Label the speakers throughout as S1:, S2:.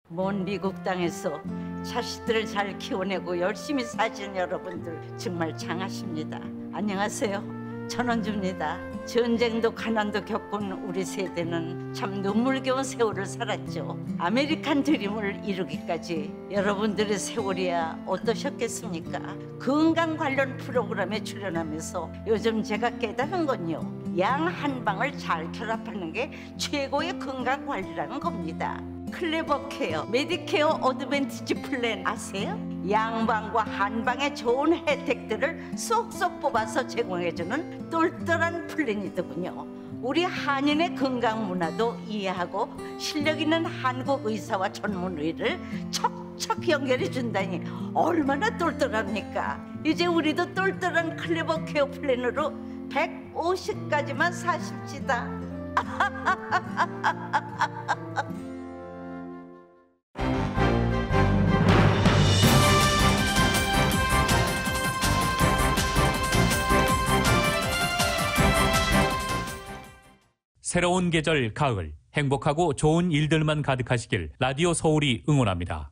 S1: 먼 미국 땅에서 자식들을 잘 키워내고 열심히 사시는 여러분들 정말 장하십니다. 안녕하세요. 전원주입니다. 전쟁도 가난도 겪은 우리 세대는 참 눈물겨운 세월을 살았죠. 아메리칸 드림을 이루기까지 여러분들의 세월이야 어떠셨겠습니까? 건강 관련 프로그램에 출연하면서 요즘 제가 깨달은 건요, 양 한방을 잘 결합하는 게 최고의 건강 관리라는 겁니다. 클레버 케어, 메디케어 어드밴티지 플랜 아세요? 양방과 한방의 좋은 혜택들을 쏙쏙 뽑아서 제공해주는 똘똘한 플랜이더군요. 우리 한인의 건강 문화도 이해하고 실력 있는 한국 의사와 전문의를 척척 연결해 준다니 얼마나 똘똘합니까? 이제 우리도 똘똘한 클레버 케어 플랜으로 150까지만 사십시다.
S2: 새로운 계절 가을, 행복하고 좋은 일들만 가득하시길 라디오 서울이 응원합니다.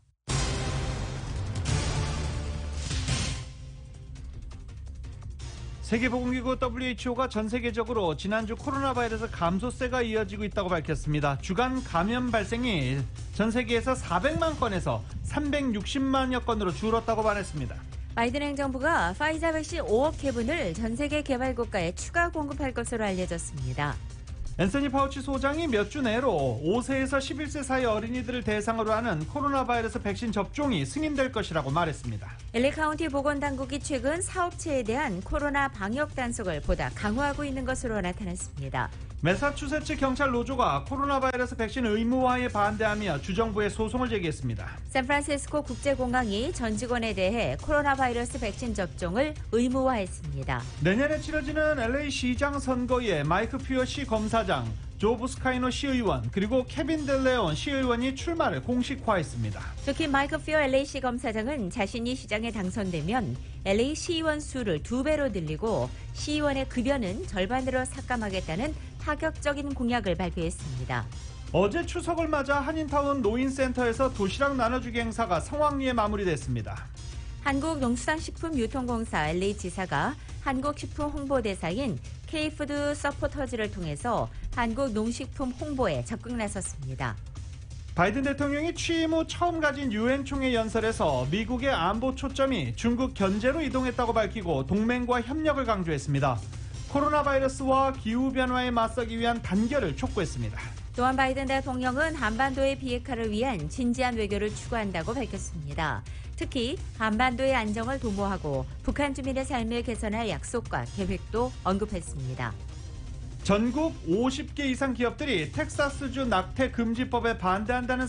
S3: 세계보건기구 WHO가 전 세계적으로 지난주 코로나 바이러스 감소세가 이어지고 있다고 밝혔습니다. 주간 감염 발생이 전 세계에서 400만 건에서 360만여 건으로 줄었다고 말했습니다.
S4: 바이든 행정부가 파이자 백신 5억 회분을 전 세계 개발국가에 추가 공급할 것으로 알려졌습니다.
S3: 앤서니 파우치 소장이 몇 주 내로 5세에서 11세 사이 어린이들을 대상으로 하는 코로나 바이러스 백신 접종이 승인될 것이라고 말했습니다.
S4: LA 카운티 보건당국이 최근 사업체에 대한 코로나 방역 단속을 보다 강화하고 있는 것으로 나타났습니다.
S3: 매사추세츠 경찰 노조가 코로나 바이러스 백신 의무화에 반대하며 주정부에 소송을 제기했습니다.
S4: 샌프란시스코 국제공항이 전 직원에 대해 코로나 바이러스 백신 접종을 의무화했습니다.
S3: 내년에 치러지는 LA 시장 선거에 마이크 퓨어 시 검사장, 조 부스카이노 시의원, 그리고 케빈 델레온 시의원이 출마를 공식화했습니다.
S4: 특히 마이크 퓨어 LA시 검사장은 자신이 시장에 당선되면 LA 시의원 수를 2배로 늘리고 시의원의 급여는 절반으로 삭감하겠다는 파격적인 공약을 발표했습니다.
S3: 어제 추석을 맞아 한인타운 노인센터에서 도시락 나눠주기 행사가 성황리에 마무리됐습니다.
S4: 한국농수산식품유통공사 LA지사가 한국식품 홍보대사인 K푸드 서포터즈를 통해서 한국 농식품 홍보에 적극 나섰습니다.
S3: 바이든 대통령이 취임 후 처음 가진 유엔 총회 연설에서 미국의 안보 초점이 중국 견제로 이동했다고 밝히고 동맹과 협력을 강조했습니다. 코로나 바이러스와 기후변화에 맞서기 위한 단결을 촉구했습니다.
S4: 또한 바이든 대통령은 한반도의 비핵화를 위한 진지한 외교를 추구한다고 밝혔습니다. 특히 한반도의 안정을 도모하고 북한 주민의 삶을 개선할 약속과 계획도 언급했습니다.
S3: 전국 50개 이상 기업들이 텍사스주 낙태 금지법에 반대한다는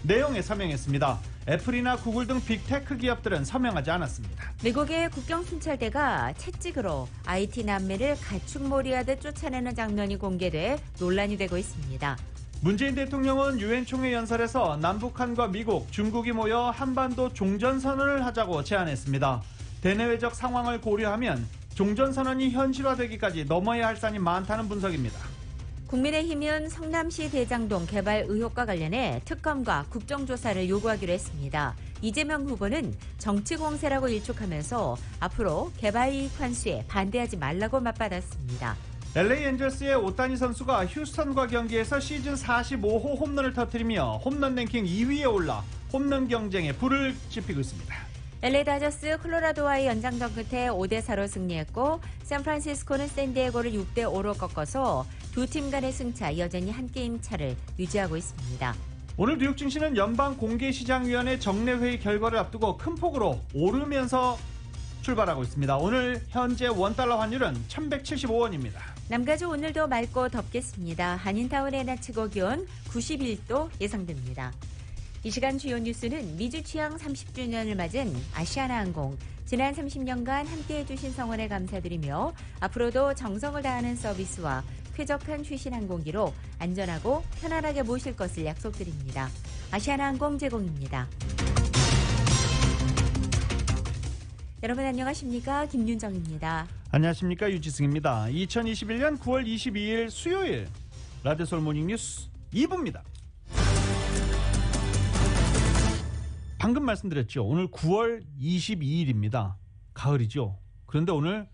S3: 내용에 서명했습니다. 애플이나 구글 등 빅테크 기업들은 서명하지 않았습니다.
S4: 미국의 국경 순찰대가 채찍으로 IT 난민을 가축몰이하듯 쫓아내는 장면이 공개돼 논란이 되고 있습니다.
S3: 문재인 대통령은 유엔 총회 연설에서 남북한과 미국, 중국이 모여 한반도 종전선언을 하자고 제안했습니다. 대내외적 상황을 고려하면 종전선언이 현실화되기까지 넘어야 할 산이 많다는 분석입니다.
S4: 국민의힘은 성남시 대장동 개발 의혹과 관련해 특검과 국정조사를 요구하기로 했습니다. 이재명 후보는 정치공세라고 일축하면서 앞으로 개발이익 환수에 반대하지 말라고 맞받았습니다.
S3: LA 엔젤스의 오타니 선수가 휴스턴과 경기에서 시즌 45호 홈런을 터뜨리며 홈런 랭킹 2위에 올라 홈런 경쟁에 불을 지피고 있습니다.
S4: LA 다저스 콜로라도와의 연장전 끝에 5대4로 승리했고 샌프란시스코는 샌디에고를 6대5로 꺾어서 두 팀 간의 승차 여전히 한 게임 차를 유지하고 있습니다.
S3: 오늘 뉴욕 증시는 연방공개시장위원회 정례회의 결과를 앞두고 큰 폭으로 오르면서 출발하고 있습니다. 오늘 현재 원달러 환율은 1175원입니다.
S4: 남가주 오늘도 맑고 덥겠습니다. 한인타운의 낮 최고 기온 91도 예상됩니다. 이 시간 주요 뉴스는 미주 취항 30주년을 맞은 아시아나항공, 지난 30년간 함께해 주신 성원에 감사드리며 앞으로도 정성을 다하는 서비스와 쾌적한 최신 항공기로 안전하고 편안하게 모실 것을 약속드립니다. 아시아나항공 제공입니다. 여러분 안녕하십니까? 김윤정입니다.
S3: 안녕하십니까? 유지승입니다. 2021년 9월 22일 수요일 라디오 서울 모닝 뉴스 2부입니다. 방금 말씀드렸죠. 오늘 9월 22일입니다. 가을이죠. 그런데 오늘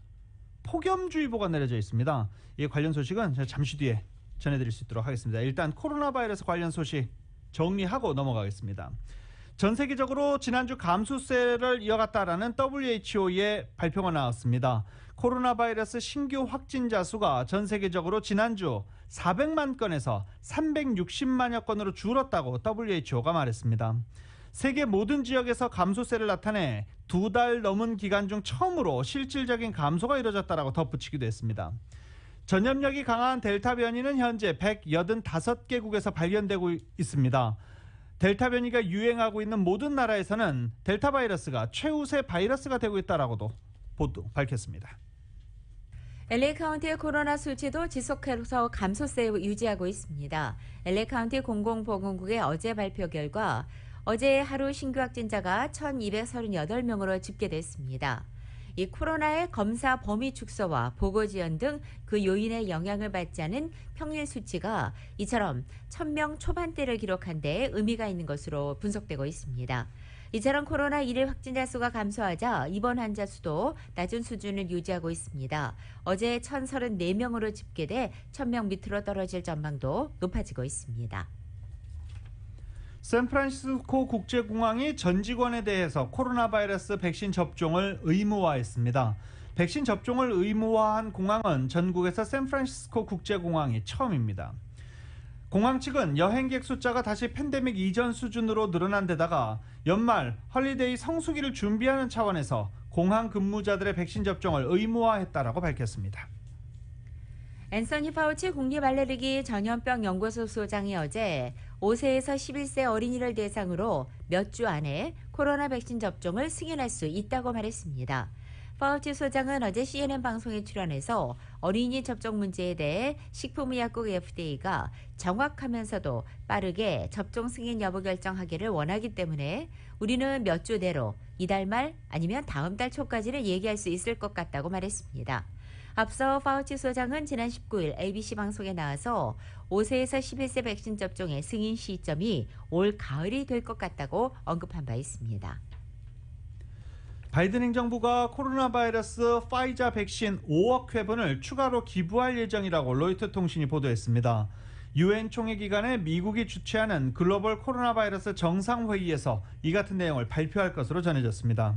S3: 폭염주의보가 내려져 있습니다. 이 관련 소식은 제가 잠시 뒤에 전해드릴 수 있도록 하겠습니다. 일단 코로나 바이러스 관련 소식 정리하고 넘어가겠습니다. 전 세계적으로 지난주 감소세를 이어갔다라는 WHO의 발표가 나왔습니다. 코로나 바이러스 신규 확진자 수가 전 세계적으로 지난주 400만 건에서 360만여 건으로 줄었다고 WHO가 말했습니다. 세계 모든 지역에서 감소세를 나타내 2달 넘은 기간 중 처음으로 실질적인 감소가 이뤄졌다라고 덧붙이기도 했습니다. 전염력이 강한 델타 변이는 현재 185개국에서 발견되고 있습니다. 델타 변이가 유행하고 있는 모든 나라에서는 델타 바이러스가 최우세 바이러스가 되고 있다라고도 밝혔습니다.
S4: LA 카운티의 코로나 수치도 지속해서 감소세 유지하고 있습니다. LA 카운티 공공보건국의 어제 발표 결과 어제 하루 신규 확진자가 1,238명으로 집계됐습니다. 이 코로나의 검사 범위 축소와 보고 지연 등 그 요인의 영향을 받지 않은 평일 수치가 이처럼 1,000명 초반대를 기록한 데 의미가 있는 것으로 분석되고 있습니다. 이처럼 코로나 1일 확진자 수가 감소하자 입원 환자 수도 낮은 수준을 유지하고 있습니다. 어제 1,034명으로 집계돼 1,000명 밑으로 떨어질 전망도 높아지고 있습니다.
S3: 샌프란시스코 국제공항이 전 직원에 대해서 코로나 바이러스 백신 접종을 의무화했습니다. 백신 접종을 의무화한 공항은 전국에서 샌프란시스코 국제공항이 처음입니다. 공항 측은 여행객 숫자가 다시 팬데믹 이전 수준으로 늘어난 데다가 연말 헐리데이 성수기를 준비하는 차원에서 공항 근무자들의 백신 접종을 의무화했다라고 밝혔습니다.
S4: 앤서니 파우치 국립알레르기 전염병 연구소 소장이 어제 5세에서 11세 어린이를 대상으로 몇 주 안에 코로나 백신 접종을 승인할 수 있다고 말했습니다. 파우치 소장은 어제 CNN 방송에 출연해서 어린이 접종 문제에 대해 식품의약국 FDA가 정확하면서도 빠르게 접종 승인 여부 결정하기를 원하기 때문에 우리는 몇 주 내로 이달 말 아니면 다음 달 초까지는 얘기할 수 있을 것 같다고 말했습니다. 앞서 파우치 소장은 지난 19일 ABC 방송에 나와서 5세에서 11세 백신 접종의 승인 시점이 올 가을이 될 것 같다고 언급한 바 있습니다.
S3: 바이든 행정부가 코로나 바이러스 파이자 백신 5억 회분을 추가로 기부할 예정이라고 로이터 통신이 보도했습니다. 유엔 총회 기간에 미국이 주최하는 글로벌 코로나 바이러스 정상회의에서 이 같은 내용을 발표할 것으로 전해졌습니다.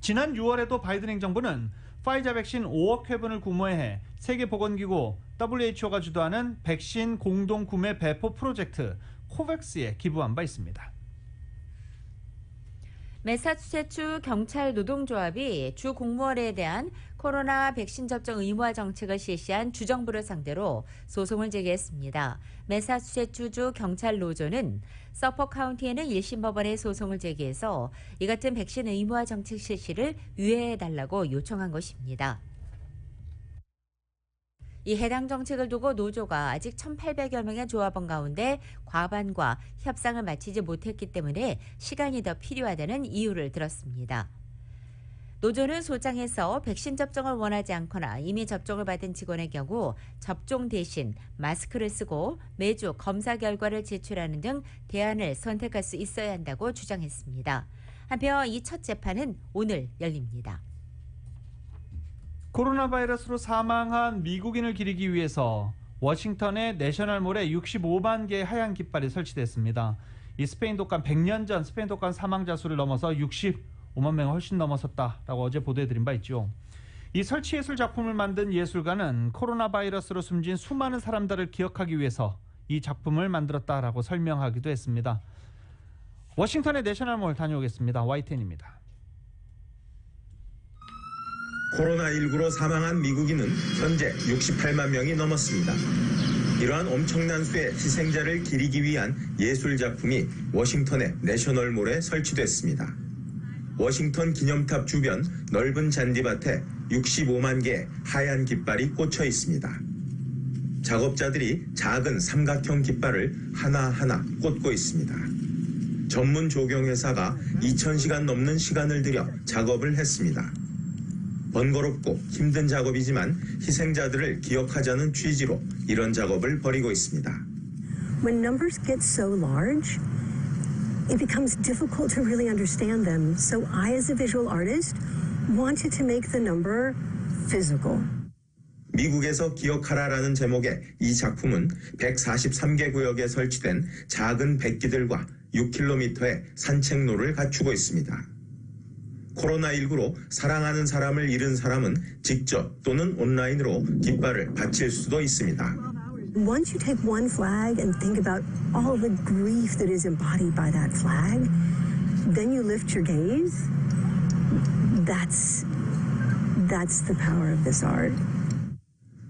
S3: 지난 6월에도 바이든 행정부는 파이자 백신 5억 회분을 구매해 세계보건기구 WHO가 주도하는 백신 공동구매 배포 프로젝트 코백스에 기부한 바 있습니다.
S4: 매사추세츠 경찰 노동조합이 주 공무원에 대한 코로나 백신 접종 의무화 정책을 실시한 주정부를 상대로 소송을 제기했습니다. 매사추세츠주 경찰 노조는 서포 카운티에는 1심 법원에 소송을 제기해서 이 같은 백신 의무화 정책 실시를 유예해달라고 요청한 것입니다. 이 해당 정책을 두고 노조가 아직 1,800여 명의 조합원 가운데 과반과 협상을 마치지 못했기 때문에 시간이 더 필요하다는 이유를 들었습니다. 노조는 소장에서 백신 접종을 원하지 않거나 이미 접종을 받은 직원의 경우 접종 대신 마스크를 쓰고 매주 검사 결과를 제출하는 등 대안을 선택할 수 있어야 한다고 주장했습니다. 한편 이 첫 재판은 오늘 열립니다.
S3: 코로나 바이러스로 사망한 미국인을 기리기 위해서 워싱턴의 내셔널몰에 65만 개의 하얀 깃발이 설치됐습니다. 이 스페인 독감 100년 전 스페인 독감 사망자 수를 넘어서 65만 명을 훨씬 넘어섰다라고 어제 보도해드린 바 있죠. 이 설치예술 작품을 만든 예술가는 코로나 바이러스로 숨진 수많은 사람들을 기억하기 위해서 이 작품을 만들었다라고 설명하기도 했습니다. 워싱턴의 내셔널몰 다녀오겠습니다. YTN입니다.
S5: 코로나19로 사망한 미국인은 현재 68만 명이 넘었습니다. 이러한 엄청난 수의 희생자를 기리기 위한 예술작품이 워싱턴의 내셔널몰에 설치됐습니다. 워싱턴 기념탑 주변 넓은 잔디밭에 65만 개의 하얀 깃발이 꽂혀 있습니다. 작업자들이 작은 삼각형 깃발을 하나하나 꽂고 있습니다. 전문 조경회사가 2,000시간 넘는 시간을 들여 작업을 했습니다. 번거롭고 힘든 작업이지만 희생자들을 기억하자는 취지로 이런 작업을 벌이고 있습니다.
S6: When numbers get so large, it becomes difficult to really understand them. So I, as a visual artist, wanted to make the number physical.
S5: 미국에서 기억하라라는 제목의 이 작품은 143개 구역에 설치된 작은 백기들과 6km의 산책로를 갖추고 있습니다. 코로나19로 사랑하는 사람을 잃은 사람은 직접 또는 온라인으로 깃발을 바칠 수도 있습니다.
S6: Once you take one flag and think about all the grief that is embodied by that flag, then you lift your gaze. That's the power of this art.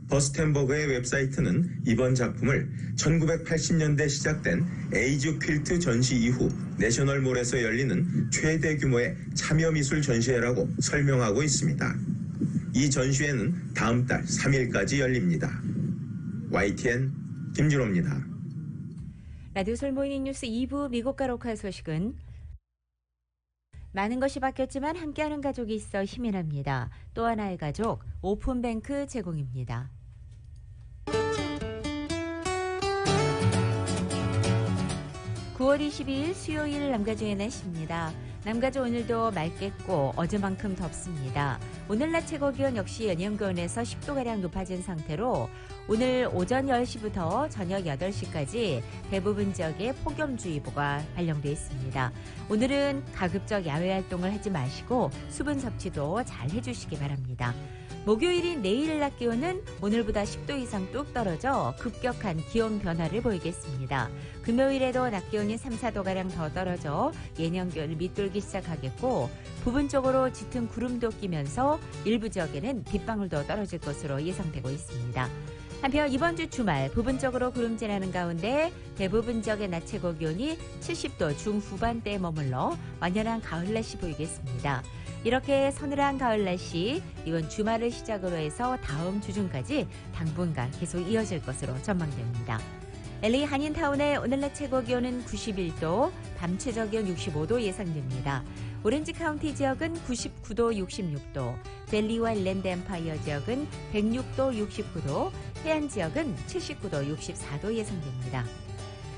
S5: 버스텐버그의 웹사이트는 이번 작품을 1980년대 시작된 에이즈 퀼트 전시 이후 내셔널몰에서 열리는 최대 규모의 참여미술 전시회라고 설명하고 있습니다. 이 전시회는 다음 달 3일까지 열립니다. YTN 김준호입니다.
S4: 라디오 솔모닝 뉴스 2부 미국과 로컬 소식은 많은 것이 바뀌었지만 함께하는 가족이 있어 힘이 납니다. 또 하나의 가족, 오픈뱅크 제공입니다. 9월 22일 수요일 남가주의 날씨입니다. 남가주 오늘도 맑겠고 어제만큼 덥습니다. 오늘 낮 최고기온 역시 연영권에서 10도가량 높아진 상태로 오늘 오전 10시부터 저녁 8시까지 대부분 지역에 폭염주의보가 발령돼 있습니다. 오늘은 가급적 야외 활동을 하지 마시고 수분 섭취도 잘 해주시기 바랍니다. 목요일인 내일 낮 기온은 오늘보다 10도 이상 뚝 떨어져 급격한 기온 변화를 보이겠습니다. 금요일에도 낮 기온이 3, 4도가량 더 떨어져 예년 기온을 밑돌기 시작하겠고 부분적으로 짙은 구름도 끼면서 일부 지역에는 빗방울도 떨어질 것으로 예상되고 있습니다. 한편 이번 주 주말 부분적으로 구름 지나는 가운데 대부분 지역의 낮 최고 기온이 70도 중후반대에 머물러 완연한 가을 날씨 보이겠습니다. 이렇게 서늘한 가을 날씨 이번 주말을 시작으로 해서 다음 주 중까지 당분간 계속 이어질 것으로 전망됩니다. LA 한인타운의 오늘 낮 최고 기온은 91도, 밤 최저 기온 65도 예상됩니다. 오렌지 카운티 지역은 99도, 66도, 밸리와 랜드 엠파이어 지역은 106도, 69도, 해안 지역은 79도, 64도 예상됩니다.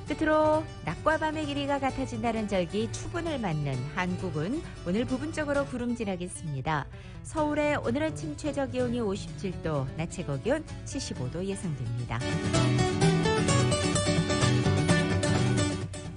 S4: 끝으로 낮과 밤의 길이가 같아진다는 절기 추분을 맞는 한국은 오늘 부분적으로 구름 지나겠습니다. 서울의 오늘 아침 최저 기온이 57도, 낮 최고 기온 75도 예상됩니다.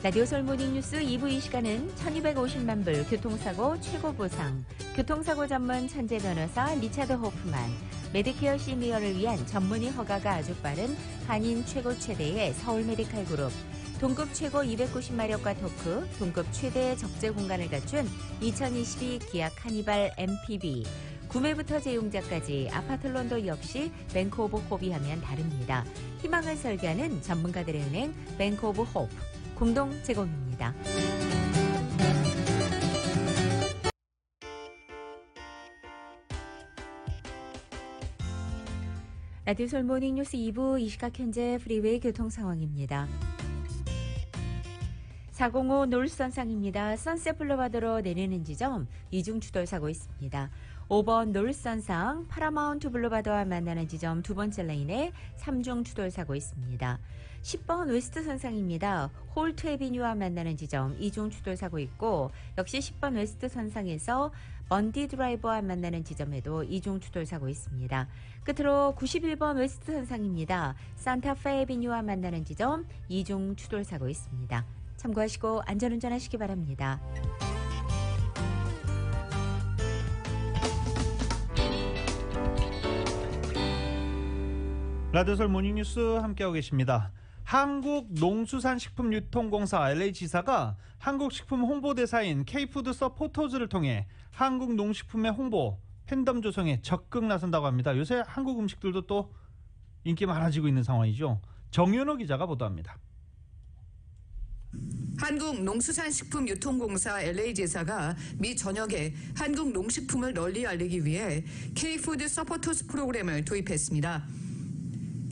S4: 라디오 솔모닝 뉴스 2부 이 시간은 1250만 불 교통사고 최고 보상, 교통사고 전문 천재 변호사 리차드 호프만, 메디케어 시니어를 위한 전문의 허가가 아주 빠른 한인 최고 최대의 서울 메디칼 그룹, 동급 최고 290마력과 토크, 동급 최대의 적재 공간을 갖춘 2022 기아 카니발 MPV, 구매부터 제용자까지 아파트론도 역시 뱅크 오브 호프이 하면 다릅니다. 희망을 설계하는 전문가들의 은행 뱅크 오브 호프 공동 제공입니다. 라디오 솔모닝 뉴스 2부 이 시각 현재 프리웨이 교통 상황입니다. 405 놀선상입니다. 선셋 블루바드로 내리는 지점 이중 추돌 사고 있습니다. 5번 놀선상 파라마운트 블루바드와 만나는 지점 두 번째 레인에 3중 추돌 사고 있습니다. 10번 웨스트 선상입니다. 홀트 에비뉴와 만나는 지점 2중 추돌 사고 있고 역시 10번 웨스트 선상에서 먼디 드라이버와 만나는 지점에도 2중 추돌 사고 있습니다. 끝으로 91번 웨스트 선상입니다. 산타페 에비뉴와 만나는 지점 2중 추돌 사고 있습니다. 참고하시고 안전운전하시기 바랍니다.
S3: 라디오솔 모닝뉴스 함께하고 계십니다. 한국농수산식품유통공사 LA지사가 한국식품 홍보대사인 K푸드 서포터즈를 통해 한국 농식품의 홍보, 팬덤 조성에 적극 나선다고 합니다. 요새 한국 음식들도 또 인기 많아지고 있는 상황이죠. 정윤호 기자가 보도합니다.
S7: 한국농수산식품유통공사 LA지사가 미 전역에 한국 농식품을 널리 알리기 위해 K푸드 서포터즈 프로그램을 도입했습니다.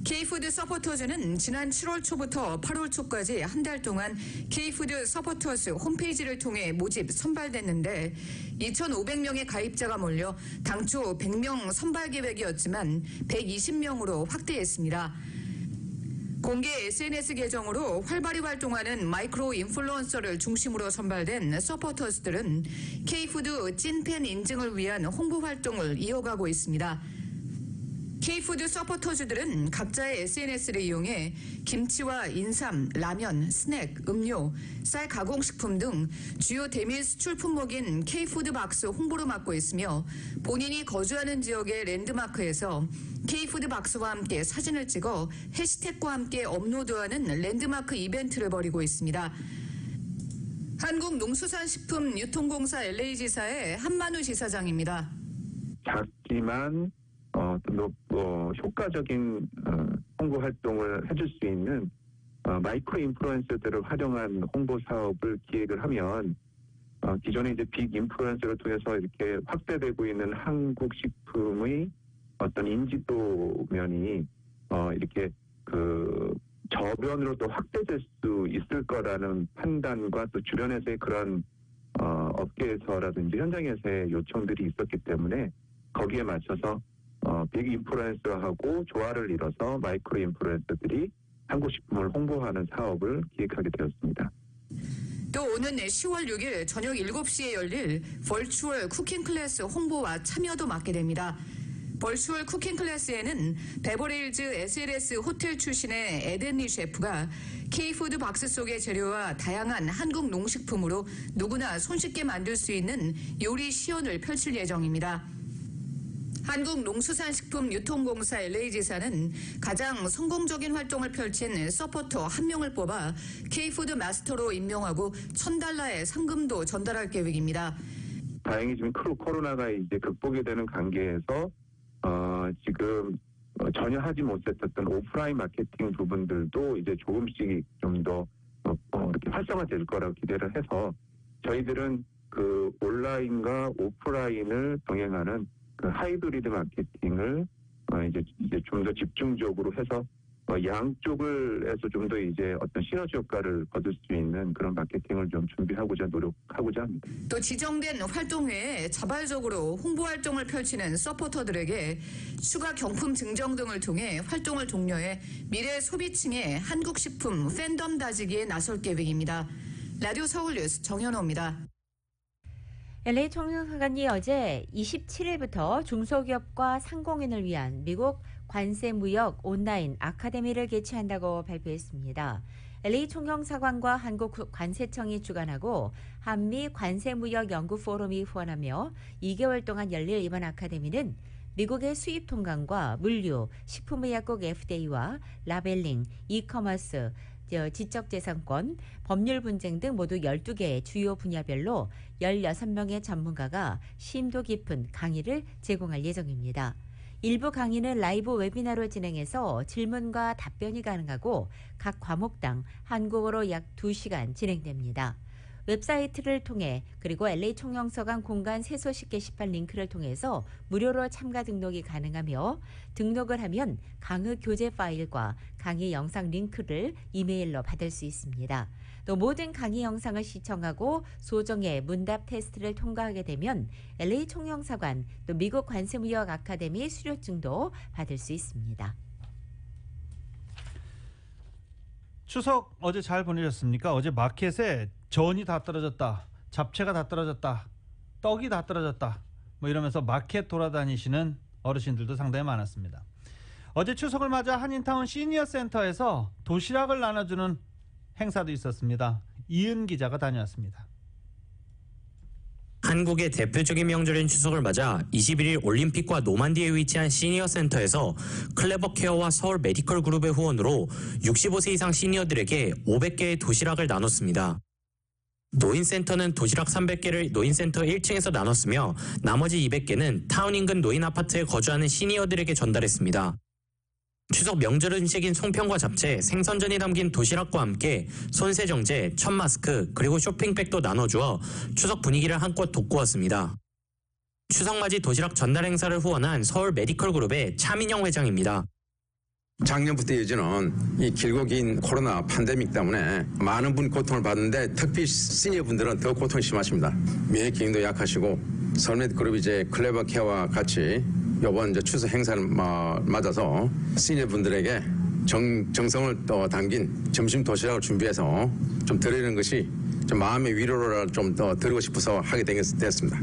S7: K푸드 서포터즈는 지난 7월 초부터 8월 초까지 한 달 동안 K푸드 서포터즈 홈페이지를 통해 모집 선발됐는데 2,500명의 가입자가 몰려 당초 100명 선발 계획이었지만 120명으로 확대했습니다. 공개 SNS 계정으로 활발히 활동하는 마이크로 인플루언서를 중심으로 선발된 서포터스들은 K푸드 찐팬 인증을 위한 홍보 활동을 이어가고 있습니다. K푸드 서포터즈들은 각자의 SNS를 이용해 김치와 인삼, 라면, 스낵, 음료, 쌀 가공식품 등 주요 대미 수출 품목인 K푸드 박스 홍보를 맡고 있으며 본인이 거주하는 지역의 랜드마크에서 K푸드 박스와 함께 사진을 찍어 해시태그와 함께 업로드하는 랜드마크 이벤트를 벌이고 있습니다. 한국농수산식품유통공사 LA지사의 한만우 지사장입니다.
S8: 작지만 효과적인 홍보 활동을 해줄 수 있는 마이크로 인플루언서들을 활용한 홍보 사업을 기획을 하면 기존에 이제 빅 인플루언서를 통해서 이렇게 확대되고 있는 한국 식품의 어떤 인지도면이 이렇게 저변으로 또 확대될 수 있을 거라는 판단과 또 주변에서의 그런 업계에서라든지 현장에서의 요청들이 있었기 때문에 거기에 맞춰서 빅 인플루언서하고 조화를 이뤄서 마이크로 인플루언서들이 한국 식품을 홍보하는 사업을 기획하게 되었습니다.
S7: 또 오는 10월 6일 저녁 7시에 열릴 벌추얼 쿠킹 클래스 홍보와 참여도 맡게 됩니다. 벌추얼 쿠킹 클래스에는 베버레일즈 SLS 호텔 출신의 에덴리 셰프가 K푸드 박스 속의 재료와 다양한 한국 농식품으로 누구나 손쉽게 만들 수 있는 요리 시연을 펼칠 예정입니다. 한국농수산식품유통공사 LA지사는 가장 성공적인 활동을 펼친 서포터 1명을 뽑아 K푸드 마스터로 임명하고 $1,000의 상금도 전달할 계획입니다.
S8: 다행히 지금 코로나가 이제 극복이 되는 관계에서 지금 전혀 하지 못했던 오프라인 마케팅 부분들도 이제 조금씩 좀 더 이렇게 활성화될 거라고 기대를 해서 저희들은 그 온라인과 오프라인을 병행하는 그 하이브리드 마케팅을 이제 좀 더 집중적으로 해서 양쪽을 해서 좀 더 이제 어떤 시너지 효과를 거둘 수 있는 그런 마케팅을 좀 준비하고자 노력하고자 합니다.
S7: 또 지정된 활동 외에 자발적으로 홍보 활동을 펼치는 서포터들에게 추가 경품 증정 등을 통해 활동을 독려해 미래 소비층의 한국 식품 팬덤 다지기에 나설 계획입니다. 라디오 서울뉴스 정현호입니다.
S4: LA 총영사관이 어제 27일부터 중소기업과 상공인을 위한 미국 관세무역 온라인 아카데미를 개최한다고 발표했습니다. LA 총영사관과 한국관세청이 주관하고 한미 관세무역 연구 포럼이 후원하며 2개월 동안 열릴 이번 아카데미는 미국의 수입 통관과 물류, 식품의약국 FDA와 라벨링, 이커머스, 지적재산권, 법률 분쟁 등 모두 12개의 주요 분야별로 16명의 전문가가 심도 깊은 강의를 제공할 예정입니다. 일부 강의는 라이브 웨비나로 진행해서 질문과 답변이 가능하고 각 과목당 한국어로 약 2시간 진행됩니다. 웹사이트를 통해 그리고 LA 총영사관 공간 세소식 게시판 링크를 통해서 무료로 참가 등록이 가능하며 등록을 하면 강의 교재 파일과 강의 영상 링크를 이메일로 받을 수 있습니다. 또 모든 강의 영상을 시청하고 소정의 문답 테스트를 통과하게 되면 LA 총영사관 또 미국 관세무역 아카데미 수료증도 받을 수 있습니다.
S3: 추석 어제 잘 보내셨습니까? 어제 마켓에 전이 다 떨어졌다, 잡채가 다 떨어졌다, 떡이 다 떨어졌다 뭐 이러면서 마켓 돌아다니시는 어르신들도 상당히 많았습니다. 어제 추석을 맞아 한인타운 시니어 센터에서 도시락을 나눠주는 행사도 있었습니다. 이은 기자가 다녀왔습니다.
S9: 한국의 대표적인 명절인 추석을 맞아 21일 올림픽과 노만디에 위치한 시니어 센터에서 클레버 케어와 서울 메디컬 그룹의 후원으로 65세 이상 시니어들에게 500개의 도시락을 나눴습니다. 노인센터는 도시락 300개를 노인센터 1층에서 나눴으며 나머지 200개는 타운 인근 노인 아파트에 거주하는 시니어들에게 전달했습니다. 추석 명절 음식인 송편과 잡채, 생선전이 담긴 도시락과 함께 손세정제, 천마스크, 그리고 쇼핑백도 나눠주어 추석 분위기를 한껏 돋구었습니다. 추석맞이 도시락 전달 행사를 후원한 서울 메디컬 그룹의 차민영 회장입니다.
S10: 작년부터 이어지는 이 길고 긴 코로나 팬데믹 때문에 많은 분이 고통을 받는데 특히 시니어 분들은 더 고통이 심하십니다.免疫기능도 약하시고 서울 그룹이 이제 클레버 케어와 같이 이번 이제 추석 행사를 맞아서 시니어 분들에게 정성을 또 담긴 점심 도시락을 준비해서 좀 드리는 것이 좀 마음의 위로를 좀 더 드리고 싶어서 하게 되었습니다.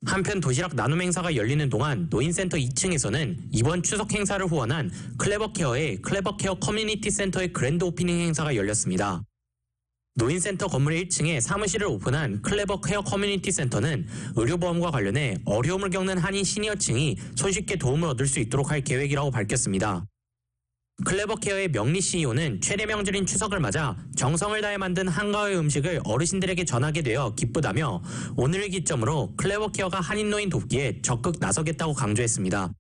S9: 한편 도시락 나눔 행사가 열리는 동안 노인센터 2층에서는 이번 추석 행사를 후원한 클레버케어의 클레버케어 커뮤니티 센터의 그랜드 오프닝 행사가 열렸습니다. 노인센터 건물 1층에 사무실을 오픈한 클레버케어 커뮤니티 센터는 의료보험과 관련해 어려움을 겪는 한인 시니어층이 손쉽게 도움을 얻을 수 있도록 할 계획이라고 밝혔습니다. 클레버케어의 명리 CEO는 최대 명절인 추석을 맞아 정성을 다해 만든 한가위 음식을 어르신들에게 전하게 되어 기쁘다며 오늘을 기점으로 클레버케어가 한인 노인 돕기에 적극 나서겠다고 강조했습니다.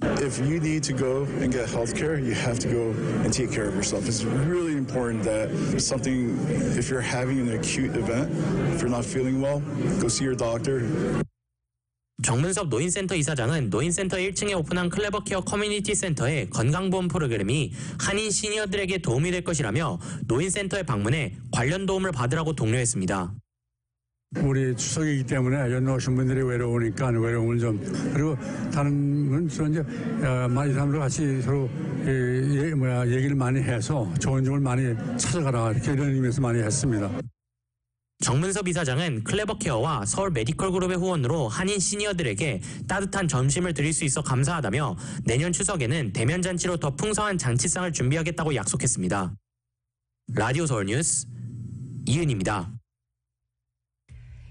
S11: If you need to go and get health care, you have to go and take care of yourself. It's really important that something, if you're having an acute event, if you're not feeling well, go see your doctor.
S9: 정문섭 노인센터 이사장은 노인센터 1층에 오픈한 클레버케어 커뮤니티 센터의 건강보험 프로그램이 한인 시니어들에게 도움이 될 것이라며 노인센터에 방문해 관련 도움을 받으라고 독려했습니다.
S12: 우리 추석이기 때문에 연로 오신 분들이 외로우니까 외로움을 좀 그리고 다른 건 이제 많이 사람들 같이 서로 얘기를 많이 해서 좋은 점을 많이 찾아가라 이렇게 이런 의미에서 많이 했습니다.
S9: 정문섭 이사장은 클레버케어와 서울 메디컬 그룹의 후원으로 한인 시니어들에게 따뜻한 점심을 드릴 수 있어 감사하다며 내년 추석에는 대면 잔치로 더 풍성한 잔치상을 준비하겠다고 약속했습니다. 라디오 서울 뉴스 이은입니다.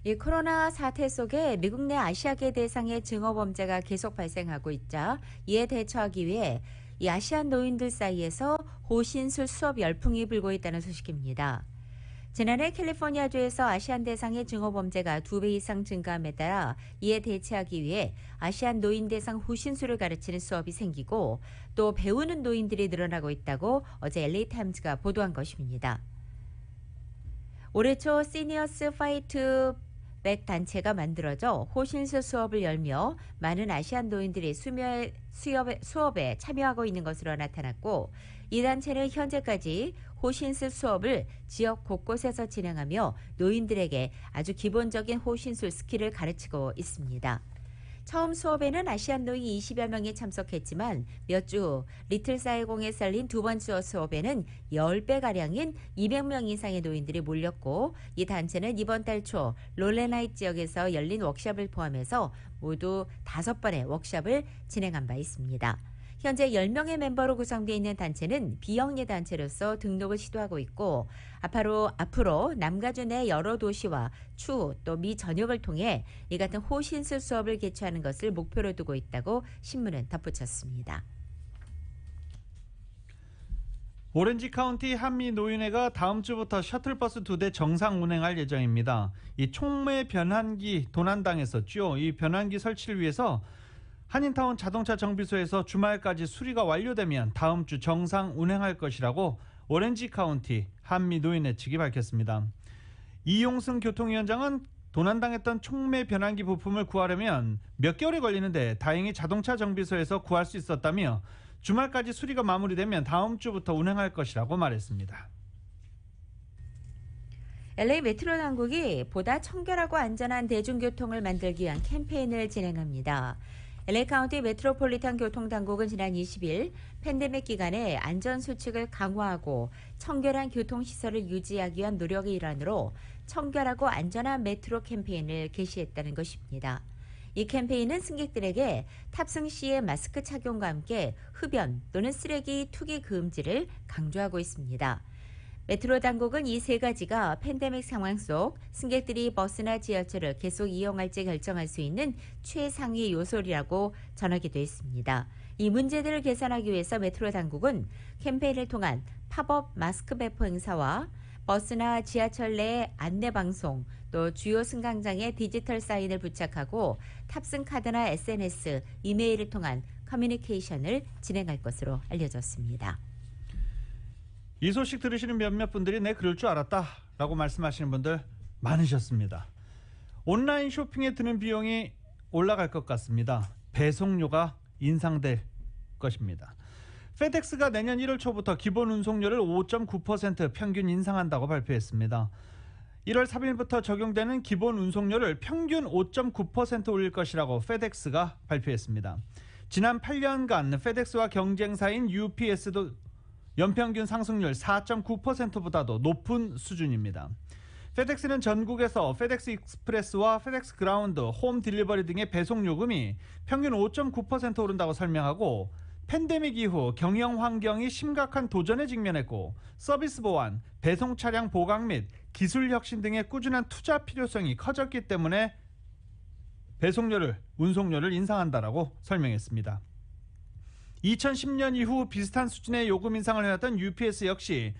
S4: 이 코로나 사태 속에 미국 내 아시아계 대상의 증오범죄가 계속 발생하고 있자 이에 대처하기 위해 이 아시안 노인들 사이에서 호신술 수업 열풍이 불고 있다는 소식입니다. 지난해 캘리포니아주에서 아시안 대상의 증오범죄가 2배 이상 증가함에 따라 이에 대처하기 위해 아시안 노인 대상 호신술을 가르치는 수업이 생기고 또 배우는 노인들이 늘어나고 있다고 어제 LA타임즈가 보도한 것입니다. 올해 초 시니어스 파이트 백 단체가 만들어져 호신술 수업을 열며 많은 아시안 노인들이 수업에 참여하고 있는 것으로 나타났고 이 단체는 현재까지 호신술 수업을 지역 곳곳에서 진행하며 노인들에게 아주 기본적인 호신술 스킬을 가르치고 있습니다. 처음 수업에는 아시안 노인 20여 명이 참석했지만 몇 주 후 리틀 사이공에서 열린 두 번째 수업에는 10배가량인 200명 이상의 노인들이 몰렸고 이 단체는 이번 달 초 롤레나이트 지역에서 열린 워크숍을 포함해서 모두 5번의 워크숍을 진행한 바 있습니다. 현재 10명의 멤버로 구성되어 있는 단체는 비영리 단체로서 등록을 시도하고 있고 앞으로 남가주 내 여러 도시와 추후 또 미 전역을 통해 이 같은 호신술 수업을 개최하는 것을 목표로 두고 있다고 신문은 덧붙였습니다.
S3: 오렌지 카운티 한미 노인회가 다음 주부터 셔틀버스 2대 정상 운행할 예정입니다. 이 촉매 변환기 도난당했었죠. 이 변환기 설치를 위해서 한인타운 자동차 정비소에서 주말까지 수리가 완료되면 다음 주 정상 운행할 것이라고 오렌지 카운티 한미 노인회 측이 밝혔습니다. 이용승 교통위원장은 도난당했던 촉매 변환기 부품을 구하려면 몇 개월이 걸리는데 다행히 자동차 정비소에서 구할 수 있었다며 주말까지 수리가 마무리되면 다음 주부터 운행할 것이라고 말했습니다.
S4: LA 메트로 당국이 보다 청결하고 안전한 대중교통을 만들기 위한 캠페인을 진행합니다. LA 카운티 메트로폴리탄 교통당국은 지난 20일 팬데믹 기간에 안전수칙을 강화하고 청결한 교통시설을 유지하기 위한 노력의 일환으로 청결하고 안전한 메트로 캠페인을 개시했다는 것입니다. 이 캠페인은 승객들에게 탑승 시의 마스크 착용과 함께 흡연 또는 쓰레기 투기 금지를 강조하고 있습니다. 메트로 당국은 이 세 가지가 팬데믹 상황 속 승객들이 버스나 지하철을 계속 이용할지 결정할 수 있는 최상위 요소라고 전하기도 했습니다. 이 문제들을 개선하기 위해서 메트로 당국은 캠페인을 통한 팝업 마스크 배포 행사와 버스나 지하철 내 안내방송, 또 주요 승강장에 디지털 사인을 부착하고 탑승 카드나 SNS, 이메일을 통한 커뮤니케이션을 진행할 것으로 알려졌습니다.
S3: 이 소식 들으시는 몇몇 분들이 내 그럴 줄 알았다 라고 말씀하시는 분들 많으셨습니다. 온라인 쇼핑에 드는 비용이 올라갈 것 같습니다. 배송료가 인상될 것입니다. 페덱스가 내년 1월 초부터 기본 운송료를 5.9% 평균 인상한다고 발표했습니다. 1월 3일부터 적용되는 기본 운송료를 평균 5.9% 올릴 것이라고 페덱스가 발표했습니다. 지난 8년간 페덱스와 경쟁사인 UPS도 연평균 상승률 4.9%보다도 높은 수준입니다. 페덱스는 전국에서 페덱스 익스프레스와 페덱스 그라운드, 홈 딜리버리 등의 배송 요금이 평균 5.9% 오른다고 설명하고 팬데믹 이후 경영 환경이 심각한 도전에 직면했고 서비스 보완, 배송 차량 보강 및 기술 혁신 등의 꾸준한 투자 필요성이 커졌기 때문에 운송료를 인상한다라고 설명했습니다. 2010년 이후 비슷한 수준의 요금 인상을 해왔던 UPS 역시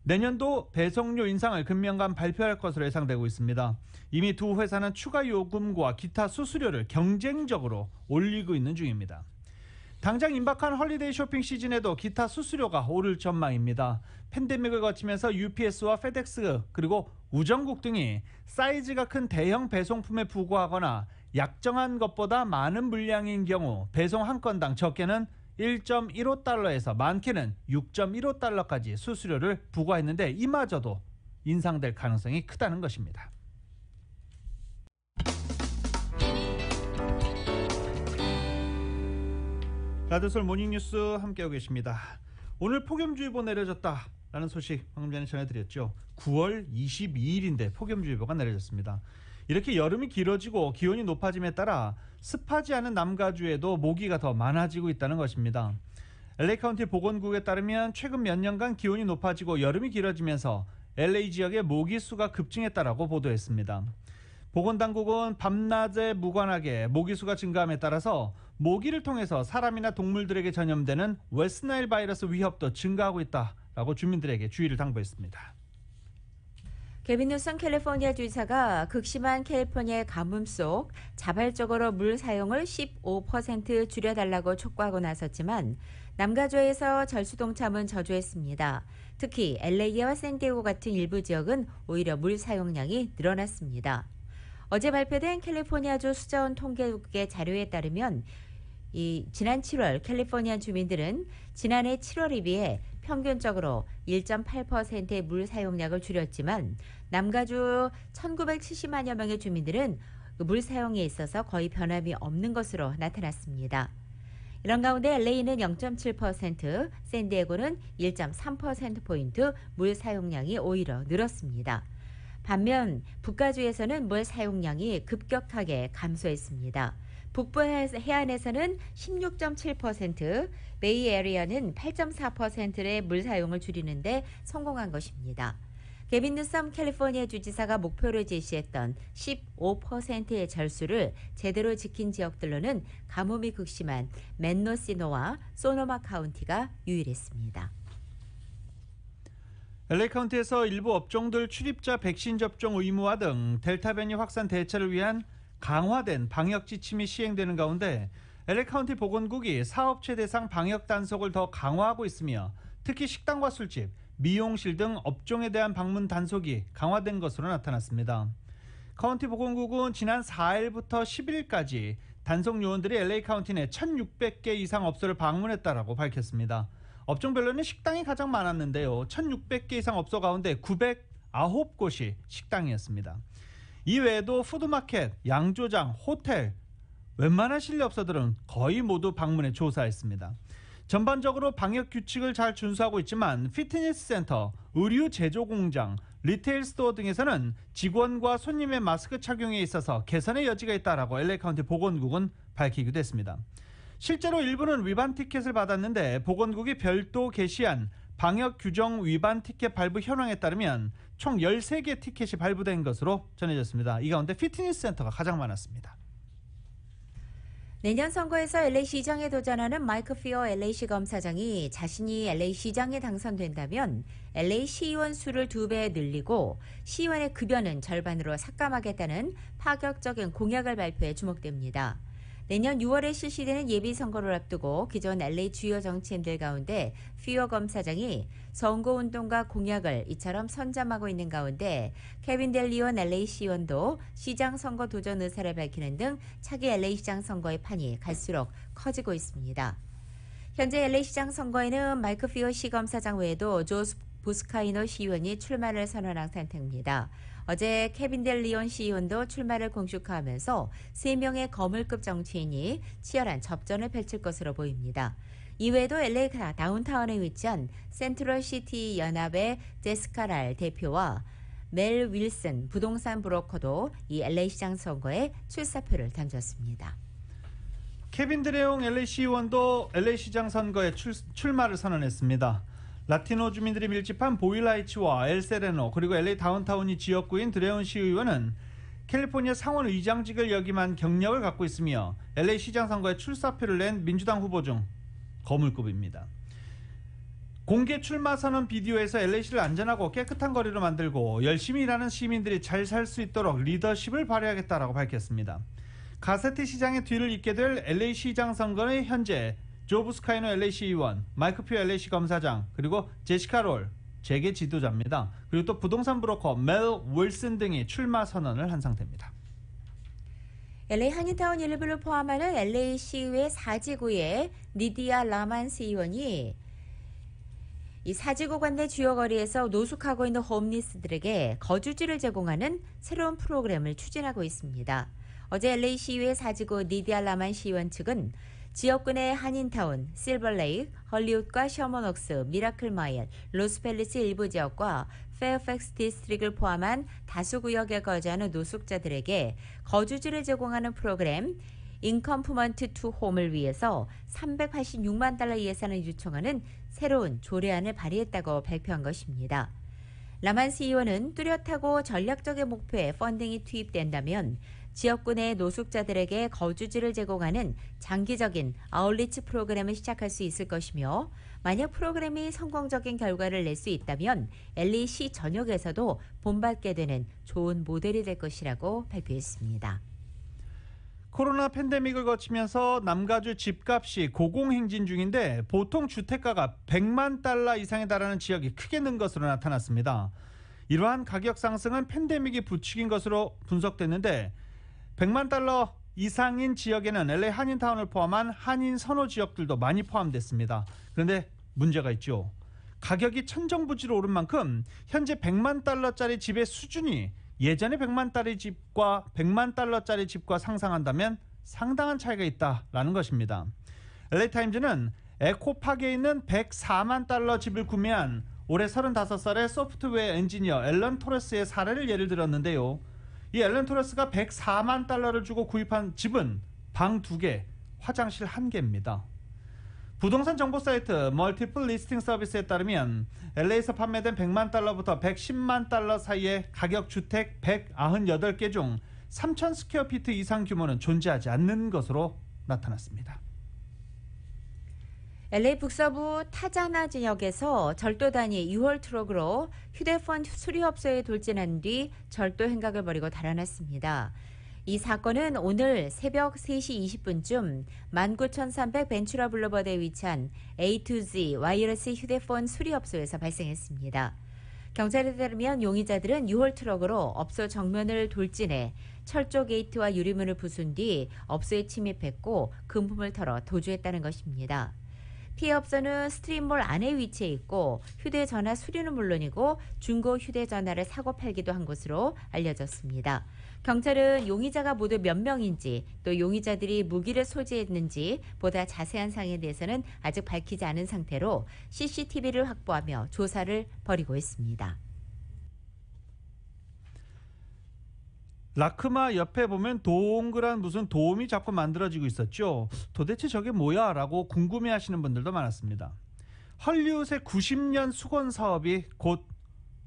S3: 내년도 배송료 인상을 금년간 발표할 것으로 예상되고 있습니다. 이미 두 회사는 추가 요금과 기타 수수료를 경쟁적으로 올리고 있는 중입니다. 당장 임박한 헐리데이 쇼핑 시즌에도 기타 수수료가 오를 전망입니다. 팬데믹을 거치면서 UPS와 페덱스 그리고 우정국 등이 사이즈가 큰 대형 배송품에 부과하거나 약정한 것보다 많은 물량인 경우 배송 한 건당 적게는 1.15달러에서 많게는 6.15달러까지 수수료를 부과했는데 이마저도 인상될 가능성이 크다는 것입니다. 라디오서울 모닝뉴스 함께하고 계십니다. 오늘 폭염주의보 내려졌다라는 소식 방금 전에 전해드렸죠. 9월 22일인데 폭염주의보가 내려졌습니다. 이렇게 여름이 길어지고 기온이 높아짐에 따라 습하지 않은 남가주에도 모기가 더 많아지고 있다는 것입니다. LA 카운티 보건국에 따르면 최근 몇 년간 기온이 높아지고 여름이 길어지면서 LA 지역의 모기 수가 급증했다라고 보도했습니다. 보건당국은 밤낮에 무관하게 모기 수가 증가함에 따라서 모기를 통해서 사람이나 동물들에게 전염되는 웨스트나일 바이러스 위협도 증가하고 있다라고 주민들에게 주의를 당부했습니다.
S4: 게빈 뉴섬 캘리포니아 주지사가 극심한 캘리포니아의 가뭄 속 자발적으로 물 사용을 15% 줄여달라고 촉구하고 나섰지만 남가주에서 절수동참은 저조했습니다. 특히 LA와 샌디에고 같은 일부 지역은 오히려 물 사용량이 늘어났습니다. 어제 발표된 캘리포니아주 수자원 통계국의 자료에 따르면 지난 7월 캘리포니아 주민들은 지난해 7월에 비해 평균적으로 1.8%의 물 사용량을 줄였지만 남가주 1970만여 명의 주민들은 물 사용에 있어서 거의 변함이 없는 것으로 나타났습니다. 이런 가운데 LA는 0.7%, 샌디에고는 1.3%포인트 물 사용량이 오히려 늘었습니다. 반면 북가주에서는 물 사용량이 급격하게 감소했습니다. 북부 해안에서는 16.7%, 베이에리어는 8.4%의 물 사용을 줄이는데 성공한 것입니다. 게빈 뉴섬 캘리포니아 주지사가 목표로 제시했던 15%의 절수를 제대로 지킨 지역들로는 가뭄이 극심한 맨노시노와 소노마 카운티가 유일했습니다.
S3: LA 카운티에서 일부 업종들 출입자 백신 접종 의무화 등 델타 변이 확산 대처를 위한 강화된 방역 지침이 시행되는 가운데 LA 카운티 보건국이 사업체 대상 방역 단속을 더 강화하고 있으며 특히 식당과 술집, 미용실 등 업종에 대한 방문 단속이 강화된 것으로 나타났습니다. 카운티 보건국은 지난 4일부터 10일까지 단속 요원들이 LA 카운티 내 1,600개 이상 업소를 방문했다라고 밝혔습니다. 업종별로는 식당이 가장 많았는데요. 1,600개 이상 업소 가운데 909곳이 식당이었습니다. 이외에도 푸드마켓, 양조장, 호텔, 웬만한 실내업소들은 거의 모두 방문해 조사했습니다. 전반적으로 방역 규칙을 잘 준수하고 있지만 피트니스 센터, 의류 제조 공장, 리테일 스토어 등에서는 직원과 손님의 마스크 착용에 있어서 개선의 여지가 있다라고 LA 카운티 보건국은 밝히기도 했습니다. 실제로 일부는 위반 티켓을 받았는데 보건국이 별도 게시한 방역 규정 위반 티켓 발부 현황에 따르면 총 13개 티켓이 발부된 것으로 전해졌습니다. 이 가운데 피트니스 센터가 가장 많았습니다.
S4: 내년 선거에서 LA시장에 도전하는 마이크 피어 LA시 검사장이 자신이 LA시장에 당선된다면 LA시의원 수를 2배 늘리고 시의원의 급여는 절반으로 삭감하겠다는 파격적인 공약을 발표해 주목됩니다. 내년 6월에 실시되는 예비선거를 앞두고 기존 LA 주요 정치인들 가운데 피어 검사장이 선거운동과 공약을 이처럼 선점하고 있는 가운데 케빈 델리온 LA시의원도 시장 선거 도전 의사를 밝히는 등 차기 LA시장 선거의 판이 갈수록 커지고 있습니다. 현재 LA시장 선거에는 마이크 피어 시검사장 외에도 조스 보스카이노 시의원이 출마를 선언한 상태입니다. 어제 케빈 델 리온 시의원도 출마를 공식화하면서 3명의 거물급 정치인이 치열한 접전을 펼칠 것으로 보입니다. 이외에도 LA 다운타운에 위치한 센트럴시티 연합의 제시카 랄 대표와 멜 윌슨 부동산 브로커도 이 LA 시장 선거에 출사표를 던졌습니다.
S3: 케빈 드레용 LA 시의원도 LA 시장 선거에 출마를 선언했습니다. 라티노 주민들이 밀집한 보일라이츠와 엘세레노 그리고 LA 다운타운이 지역구인 드레온 시의원은 캘리포니아 상원 의장직을 역임한 경력을 갖고 있으며 LA 시장 선거에 출사표를 낸 민주당 후보 중 거물급입니다. 공개 출마 선언 비디오에서 LA시를 안전하고 깨끗한 거리로 만들고 열심히 일하는 시민들이 잘 살 수 있도록 리더십을 발휘하겠다라고 밝혔습니다. 가세티 시장의 뒤를 잇게 될 LA 시장 선거는 현재 조 부스카이노 LA시 의원, 마이크 퓨 LA시 검사장, 그리고 제시카 롤 재계 지도자입니다. 그리고 또 부동산 브로커 멜 윌슨 등이 출마 선언을 한 상태입니다.
S4: LA 한인타운 일부를 포함하는 LA 시의회 4지구의 니디아 라만스 의원이 이 4지구 관내 주요 거리에서 노숙하고 있는 홈리스들에게 거주지를 제공하는 새로운 프로그램을 추진하고 있습니다. 어제 LA 시의회 4지구 니디아 라만 시의원 측은 지역군의 한인타운, 실버레이크, 헐리우드과 셔먼옥스, 미라클마일, 로스펠리스 일부 지역과 페어팩스 디스트릭을 포함한 다수 구역에 거주하는 노숙자들에게 거주지를 제공하는 프로그램 인컴프먼트 투 홈을 위해서 386만 달러 예산을 요청하는 새로운 조례안을 발의했다고 발표한 것입니다. 라만스 의원은 뚜렷하고 전략적인 목표에 펀딩이 투입된다면 지역군의 노숙자들에게 거주지를 제공하는 장기적인 아울리치 프로그램을 시작할 수 있을 것이며 만약 프로그램이 성공적인 결과를 낼 수 있다면 LA시 전역에서도 본받게 되는 좋은 모델이 될 것이라고 발표했습니다.
S3: 코로나 팬데믹을 거치면서 남가주 집값이 고공행진 중인데 보통 주택가가 100만 달러 이상에 달하는 지역이 크게 는 것으로 나타났습니다. 이러한 가격 상승은 팬데믹이 부추긴 것으로 분석됐는데 100만 달러 이상인 지역에는 LA 한인타운을 포함한 한인 선호 지역들도 많이 포함됐습니다. 그런데 문제가 있죠. 가격이 천정부지로 오른 만큼 현재 100만 달러짜리 집의 수준이 예전에 100만 달러짜리 집과 100만 달러짜리 집과 상상한다면 상당한 차이가 있다라는 것입니다. LA타임즈는 에코팍에 있는 104만 달러 집을 구매한 올해 35살의 소프트웨어 엔지니어 앨런 토레스의 사례를 예를 들었는데요. 이 앨런 토레스가 104만 달러를 주고 구입한 집은 방 2개, 화장실 1개입니다. 부동산 정보 사이트 멀티플 리스팅 서비스에 따르면 LA에서 판매된 100만 달러부터 110만 달러 사이의 가격 주택 198개 중 3,000 스퀘어피트 이상 규모는 존재하지 않는 것으로 나타났습니다.
S4: LA 북서부 타자나 지역에서 절도단이 6월 트럭으로 휴대폰 수리업소에 돌진한 뒤 절도 행각을 벌이고 달아났습니다. 이 사건은 오늘 새벽 3시 20분쯤 19,300 벤츄라 블루버드에 위치한 A2Z 와이어리스 휴대폰 수리업소에서 발생했습니다. 경찰에 따르면 용의자들은 6월 트럭으로 업소 정면을 돌진해 철조 게이트와 유리문을 부순 뒤 업소에 침입했고 금품을 털어 도주했다는 것입니다. 피해 업소는 스트림몰 안에 위치해 있고 휴대전화 수리는 물론이고 중고 휴대전화를 사고 팔기도 한 것으로 알려졌습니다. 경찰은 용의자가 모두 몇 명인지 또 용의자들이 무기를 소지했는지 보다 자세한 사항에 대해서는 아직 밝히지 않은 상태로 CCTV를 확보하며 조사를 벌이고 있습니다.
S3: 라크마 옆에 보면 동그란 무슨 도움이 자꾸 만들어지고 있었죠. 도대체 저게 뭐야? 라고 궁금해하시는 분들도 많았습니다. 헐리우드의 90년 수건 사업이 곧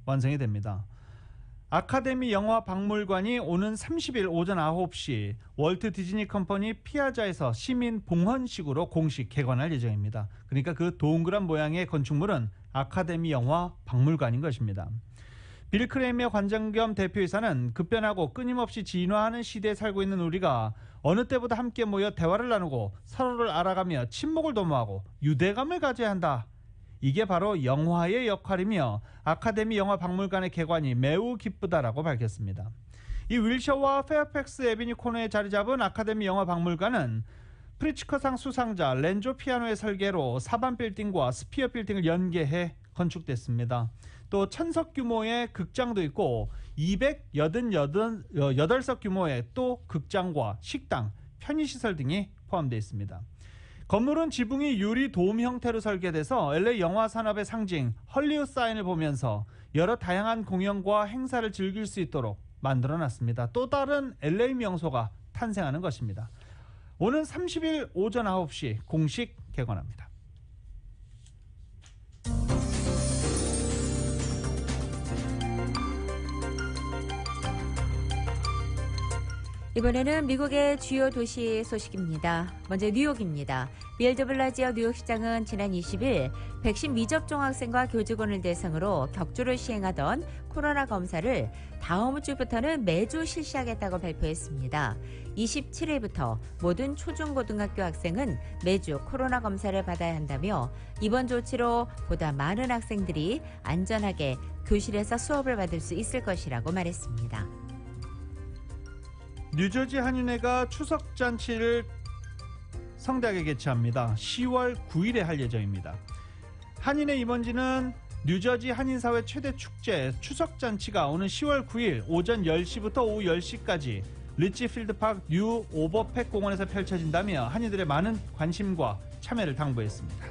S3: 완성이 됩니다. 아카데미 영화 박물관이 오는 30일 오전 9시 월트 디즈니 컴퍼니 피아자에서 시민 봉헌식으로 공식 개관할 예정입니다. 그러니까 그 동그란 모양의 건축물은 아카데미 영화 박물관인 것입니다. 빌 크레이머 관장 겸 대표이사는 급변하고 끊임없이 진화하는 시대에 살고 있는 우리가 어느 때보다 함께 모여 대화를 나누고 서로를 알아가며 친목을 도모하고 유대감을 가져야 한다. 이게 바로 영화의 역할이며 아카데미 영화 박물관의 개관이 매우 기쁘다라고 밝혔습니다. 이 윌셔와 페어팩스 애비뉴 코너에 자리 잡은 아카데미 영화 박물관은 프리츠커상 수상자 렌조 피아노의 설계로 사반 빌딩과 스피어 빌딩을 연계해 건축됐습니다. 또 1000석 규모의 극장도 있고 288석 규모의 또 극장과 식당, 편의시설 등이 포함되어 있습니다. 건물은 지붕이 유리 돔 형태로 설계돼서 LA 영화 산업의 상징 헐리우드 사인을 보면서 여러 다양한 공연과 행사를 즐길 수 있도록 만들어놨습니다. 또 다른 LA 명소가 탄생하는 것입니다. 오는 30일 오전 9시 공식 개관합니다.
S4: 이번에는 미국의 주요 도시 소식입니다. 먼저 뉴욕입니다. 빌 드 블라지오 뉴욕시장은 지난 20일 백신 미접종 학생과 교직원을 대상으로 격주로 시행하던 코로나 검사를 다음 주부터는 매주 실시하겠다고 발표했습니다. 27일부터 모든 초중고등학교 학생은 매주 코로나 검사를 받아야 한다며 이번 조치로 보다 많은 학생들이 안전하게 교실에서 수업을 받을 수 있을 것이라고 말했습니다.
S3: 뉴저지 한인회가 추석잔치를 성대하게 개최합니다. 10월 9일에 할 예정입니다. 한인회 임원진은 뉴저지 한인사회 최대 축제 추석잔치가 오는 10월 9일 오전 10시부터 오후 10시까지 리치필드파크 뉴 오버팩 공원에서 펼쳐진다며 한인들의 많은 관심과 참여를 당부했습니다.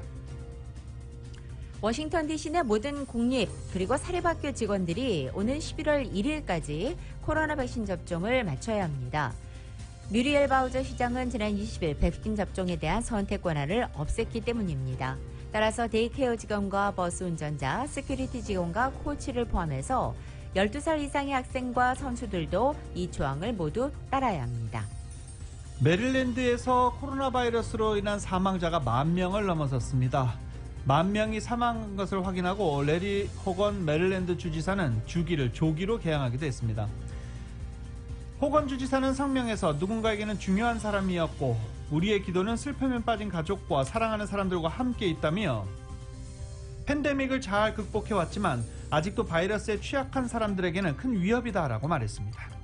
S4: 워싱턴 DC 내 모든 공립 그리고 사립학교 직원들이 오는 11월 1일까지 코로나 백신 접종을 마쳐야 합니다. 뮤리엘 바우저 시장은 지난 20일 백신 접종에 대한 선택 권한을 없앴기 때문입니다. 따라서 데이케어 직원과 버스 운전자, 시큐리티 직원과 코치를 포함해서 12살 이상의 학생과 선수들도 이 조항을 모두 따라야 합니다.
S3: 메릴랜드에서 코로나 바이러스로 인한 사망자가 10,000명을 넘어섰습니다. 10,000명이 사망한 것을 확인하고 레리 호건 메릴랜드 주지사는 주기를 조기로 개항하기도 했습니다. 호건 주지사는 성명에서 누군가에게는 중요한 사람이었고 우리의 기도는 슬픔에 빠진 가족과 사랑하는 사람들과 함께 있다며 팬데믹을 잘 극복해왔지만 아직도 바이러스에 취약한 사람들에게는 큰 위협이다라고 말했습니다.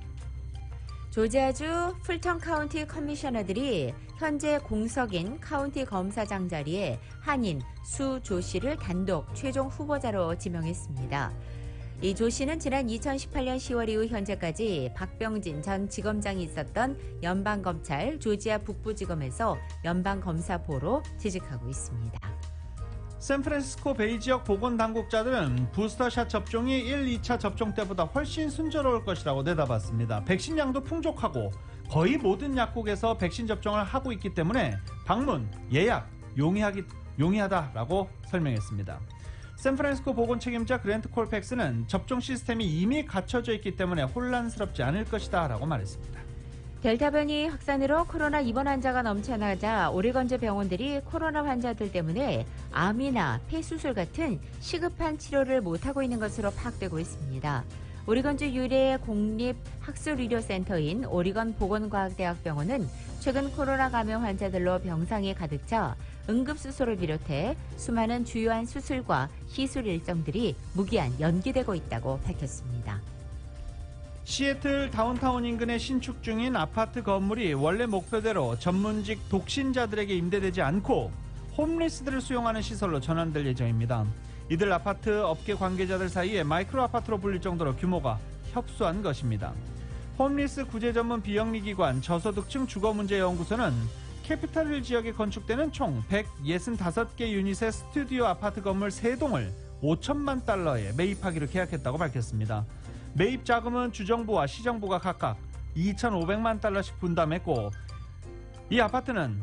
S4: 조지아주 풀턴 카운티 커미셔너들이 현재 공석인 카운티 검사장 자리에 한인 수 조 씨를 단독 최종 후보자로 지명했습니다. 이 조 씨는 지난 2018년 10월 이후 현재까지 박병진 전 지검장이 있었던 연방검찰 조지아 북부지검에서 연방검사보로 재직하고 있습니다.
S3: 샌프란시스코 베이 지역 보건당국자들은 부스터샷 접종이 1, 2차 접종 때보다 훨씬 순조로울 것이라고 내다봤습니다. 백신 양도 풍족하고 거의 모든 약국에서 백신 접종을 하고 있기 때문에 방문, 예약, 용이하다라고 설명했습니다. 샌프란시스코 보건 책임자 그랜트 콜팩스는 접종 시스템이 이미 갖춰져 있기 때문에 혼란스럽지 않을 것이다 라고 말했습니다.
S4: 델타 변이 확산으로 코로나 입원 환자가 넘쳐나자 오레건주 병원들이 코로나 환자들 때문에 암이나 폐수술 같은 시급한 치료를 못하고 있는 것으로 파악되고 있습니다. 오리건주 유래 공립학술의료센터인 오리건 보건과학대학병원은 최근 코로나 감염 환자들로 병상이 가득 차 응급수술을 비롯해 수많은 주요한 수술과 시술 일정들이 무기한 연기되고 있다고 밝혔습니다.
S3: 시애틀 다운타운 인근에 신축 중인 아파트 건물이 원래 목표대로 전문직 독신자들에게 임대되지 않고 홈리스들을 수용하는 시설로 전환될 예정입니다. 이들 아파트 업계 관계자들 사이에 마이크로 아파트로 불릴 정도로 규모가 협소한 것입니다. 홈리스 구제 전문 비영리기관 저소득층 주거문제연구소는 캐피탈힐 지역에 건축되는 총 165개 유닛의 스튜디오 아파트 건물 3동을 5천만 달러에 매입하기로 계약했다고 밝혔습니다. 매입 자금은 주정부와 시정부가 각각 2,500만 달러씩 분담했고 이 아파트는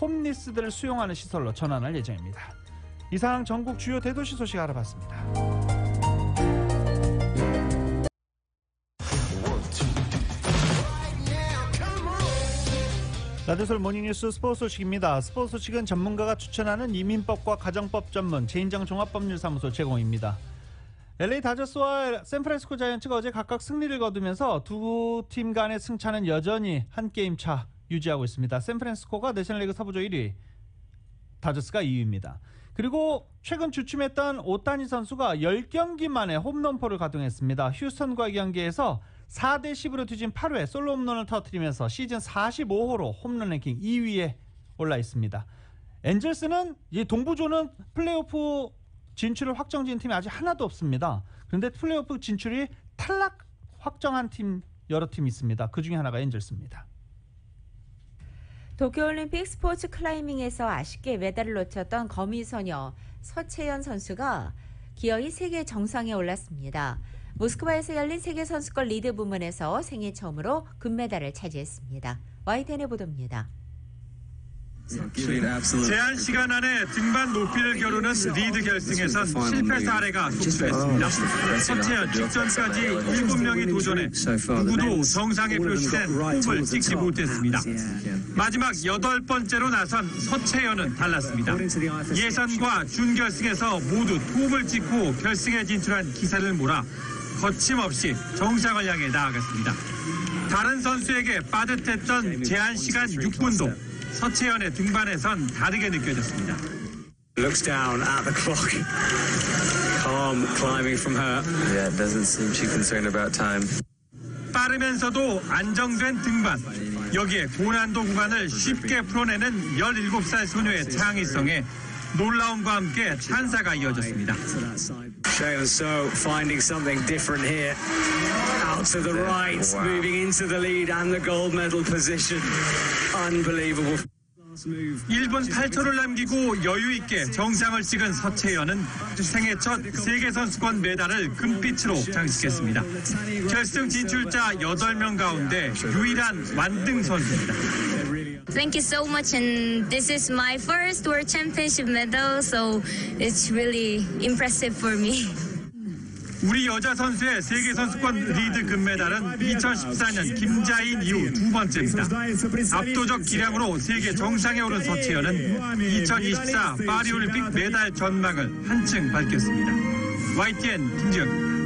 S3: 홈리스들을 수용하는 시설로 전환할 예정입니다. 이상 전국 주요 대도시 소식 알아봤습니다. 라디오솔 모닝뉴스 스포츠 소식입니다. 스포츠 소식은 전문가가 추천하는 이민법과 가정법 전문 제인장 종합법률사무소 제공입니다. LA 다저스와 샌프란시스코 자이언츠가 어제 각각 승리를 거두면서 두 팀 간의 승차는 여전히 한 게임 차 유지하고 있습니다. 샌프란시스코가 내셔널리그 서부조 1위, 다저스가 2위입니다. 그리고 최근 주춤했던 오타니 선수가 10경기 만에 홈런포를 가동했습니다. 휴스턴과의 경기에서 4대10으로 뒤진 8회 솔로 홈런을 터뜨리면서 시즌 45호로 홈런 랭킹 2위에 올라 있습니다. 엔젤스는 이 동부조는 플레이오프 진출을 확정지은 팀이 아직 하나도 없습니다. 그런데 플레이오프 진출이 탈락 확정한 팀 여러 팀이 있습니다. 그중에 하나가 엔젤스입니다.
S4: 도쿄올림픽 스포츠 클라이밍에서 아쉽게 메달을 놓쳤던 거미소녀 서채연 선수가 기어이 세계 정상에 올랐습니다. 모스크바에서 열린 세계선수권 리드 부문에서 생애 처음으로 금메달을 차지했습니다. YTN의 보도입니다.
S13: 제한 시간 안에 등반 높이를 겨루는 리드 결승에선 실패 사례가 속출했습니다. 서채연 직전까지 7명이 도전해 누구도 정상에 표시된 홉을 찍지 못했습니다. 마지막 8번째로 나선 서채연은 달랐습니다. 예선과 준결승에서 모두 홉을 찍고 결승에 진출한 기세를 몰아 거침없이 정상을 향해 나아갔습니다. 다른 선수에게 빠듯했던 제한 시간 6분도 서채연의 등반에선 다르게 느껴졌습니다.
S14: Looks down at the clock. Calm climbing from her. Yeah, doesn't seem too concerned about time.
S13: 빠르면서도 안정된 등반. 여기에 고난도 구간을 쉽게 풀어내는 17살 소녀의 창의성에 놀라움과 함께 찬사가 이어졌습니다.
S14: Shaeun So finding something different here. Out to the right, moving into the lead and the gold medal position. Unbelievable.
S13: 1분 8초를 남기고 여유 있게 정상을 찍은 서채연은 생애 첫 세계선수권 메달을 금빛으로 장식했습니다. 결승 진출자 8명 가운데 유일한 완등 선수입니다.
S15: Thank you so much, and this is my first World Championship medal, so it's really impressive for me.
S13: 우리 여자 선수의 세계선수권 리드 금메달은 2014년 김자인 이후 2번째입니다. 압도적 기량으로 세계 정상에 오른 서채연은 2024 파리올림픽 메달 전망을 한층 밝혔습니다. YTN 김지영입니다.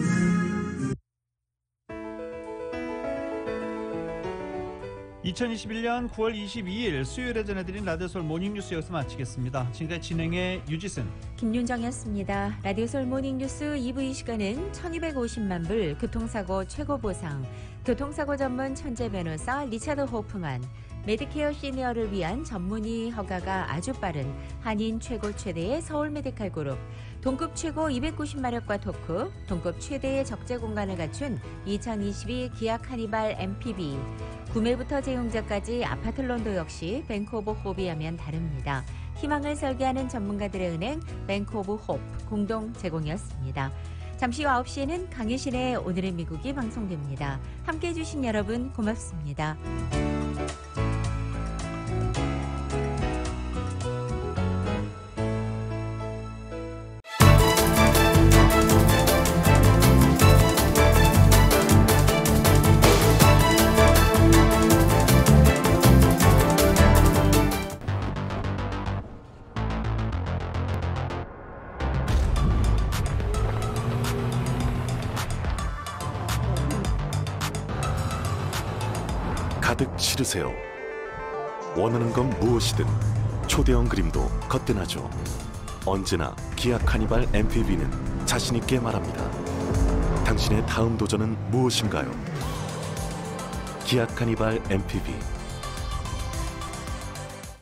S3: 2021년 9월 22일 수요일에 전해드린 라디오서울 모닝뉴스 여기서 마치겠습니다. 지금까지 진행의 유지승,
S4: 김윤정이었습니다. 라디오서울 모닝뉴스 2부 이 시간은 1250만 불 교통사고 최고 보상, 교통사고 전문 천재 변호사 리차드 호프만, 메디케어 시니어를 위한 전문의 허가가 아주 빠른 한인 최고 최대의 서울 메디칼 그룹, 동급 최고 290마력과 토크, 동급 최대의 적재 공간을 갖춘 2022 기아 카니발 MPV, 구매부터 제공자까지 아파트론도 역시 뱅크 오브 홉이 하면 다릅니다. 희망을 설계하는 전문가들의 은행 뱅크 오브 홉 공동 제공이었습니다. 잠시 후 9시에는 강희신의 오늘의 미국이 방송됩니다. 함께해 주신 여러분 고맙습니다.
S16: 가득 실으세요. 원하는 건 무엇이든 초대형 그림도 거뜬하죠. 언제나 기아 카니발 MPV는 자신있게 말합니다. 당신의 다음 도전은 무엇인가요? 기아 카니발 MPV